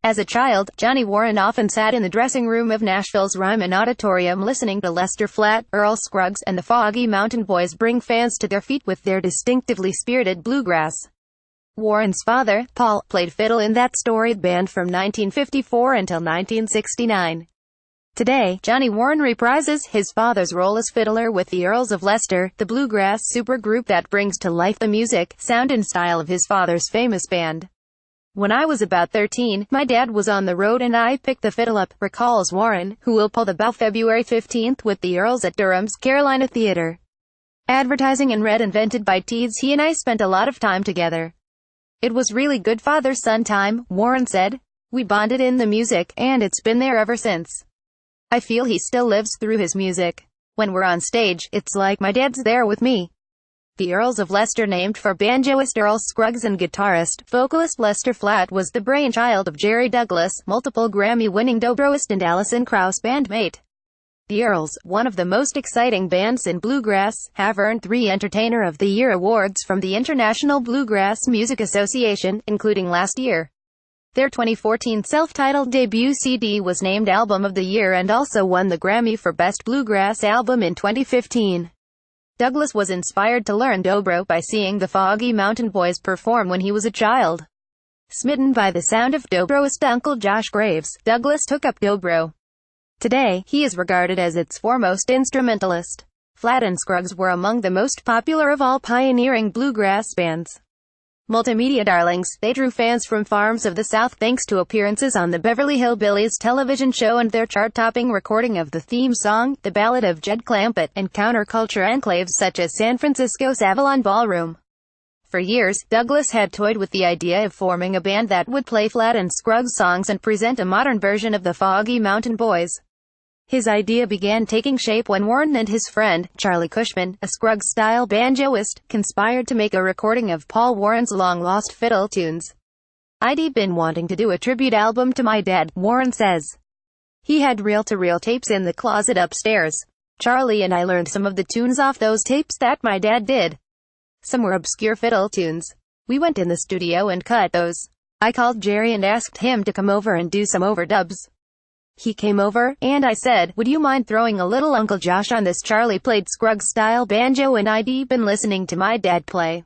As a child, Johnny Warren often sat in the dressing room of Nashville's Ryman Auditorium listening to Lester Flatt, Earl Scruggs, and the Foggy Mountain Boys bring fans to their feet with their distinctively spirited bluegrass. Warren's father, Paul, played fiddle in that storied band from 1954 until 1969. Today, Johnny Warren reprises his father's role as fiddler with the Earls of Leicester, the bluegrass supergroup that brings to life the music, sound and style of his father's famous band. "When I was about 13, my dad was on the road and I picked the fiddle up," recalls Warren, who will pull the bow February 15th with the Earls at Durham's Carolina Theater. Advertising and Red invented by Teeds, he and I spent a lot of time together. "It was really good father-son time," Warren said. "We bonded in the music, and it's been there ever since. I feel he still lives through his music. When we're on stage, it's like my dad's there with me." The Earls of Leicester, named for banjoist Earl Scruggs and guitarist, vocalist Lester Flatt, was the brainchild of Jerry Douglas, multiple Grammy-winning dobroist and Alison Krauss bandmate. The Earls, one of the most exciting bands in bluegrass, have earned 3 Entertainer of the Year awards from the International Bluegrass Music Association, including last year. Their 2014 self-titled debut CD was named Album of the Year and also won the Grammy for Best Bluegrass Album in 2015. Douglas was inspired to learn dobro by seeing the Foggy Mountain Boys perform when he was a child. Smitten by the sound of dobroist Uncle Josh Graves, Douglas took up dobro. Today, he is regarded as its foremost instrumentalist. Flatt and Scruggs were among the most popular of all pioneering bluegrass bands. Multimedia darlings, they drew fans from farms of the South thanks to appearances on the Beverly Hillbillies television show and their chart-topping recording of the theme song, The Ballad of Jed Clampett, and counterculture enclaves such as San Francisco's Avalon Ballroom. For years, Douglas had toyed with the idea of forming a band that would play Flatt and Scruggs songs and present a modern version of the Foggy Mountain Boys. His idea began taking shape when Warren and his friend, Charlie Cushman, a Scruggs-style banjoist, conspired to make a recording of Paul Warren's long-lost fiddle tunes. "I'd been wanting to do a tribute album to my dad," Warren says. "He had reel-to-reel tapes in the closet upstairs. Charlie and I learned some of the tunes off those tapes that my dad did. Some were obscure fiddle tunes. We went in the studio and cut those. I called Jerry and asked him to come over and do some overdubs. He came over, and I said, 'Would you mind throwing a little Uncle Josh on this?' Charlie played Scruggs-style banjo and I'd been listening to my dad play.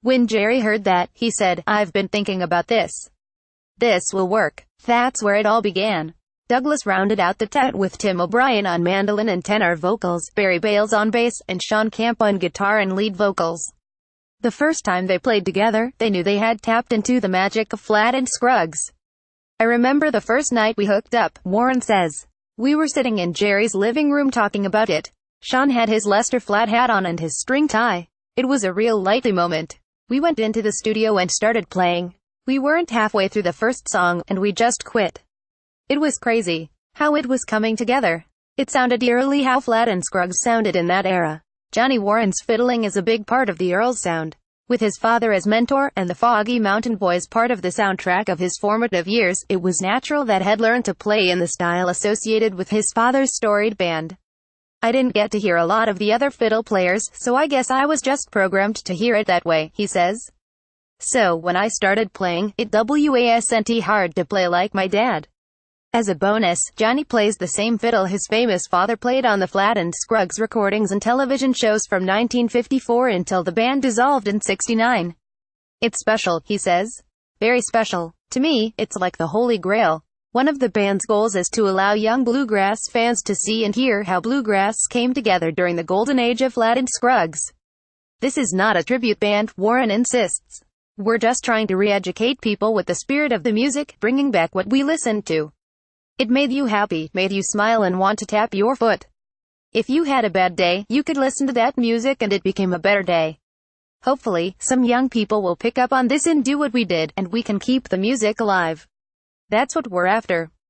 When Jerry heard that, he said, 'I've been thinking about this. This will work.' That's where it all began." Douglas rounded out the set with Tim O'Brien on mandolin and tenor vocals, Barry Bales on bass, and Sean Camp on guitar and lead vocals. The first time they played together, they knew they had tapped into the magic of Flatt and Scruggs. "I remember the first night we hooked up," Warren says. "We were sitting in Jerry's living room talking about it. Sean had his Lester Flatt hat on and his string tie. It was a real lively moment. We went into the studio and started playing. We weren't halfway through the first song, and we just quit. It was crazy how it was coming together. It sounded eerily how Flatt and Scruggs sounded in that era." Johnny Warren's fiddling is a big part of the Earls' sound. With his father as mentor, and the Foggy Mountain Boys part of the soundtrack of his formative years, it was natural that he'd learn to play in the style associated with his father's storied band. "I didn't get to hear a lot of the other fiddle players, so I guess I was just programmed to hear it that way," he says. "So, when I started playing, it wasn't hard to play like my dad." As a bonus, Johnny plays the same fiddle his famous father played on the Flatt and Scruggs recordings and television shows from 1954 until the band dissolved in '69. "It's special," he says. "Very special. To me, it's like the Holy Grail. One of the band's goals is to allow young bluegrass fans to see and hear how bluegrass came together during the golden age of Flatt and Scruggs. This is not a tribute band," Warren insists. "We're just trying to re-educate people with the spirit of the music, bringing back what we listened to. It made you happy, made you smile and want to tap your foot. If you had a bad day, you could listen to that music and it became a better day. Hopefully, some young people will pick up on this and do what we did, and we can keep the music alive. That's what we're after."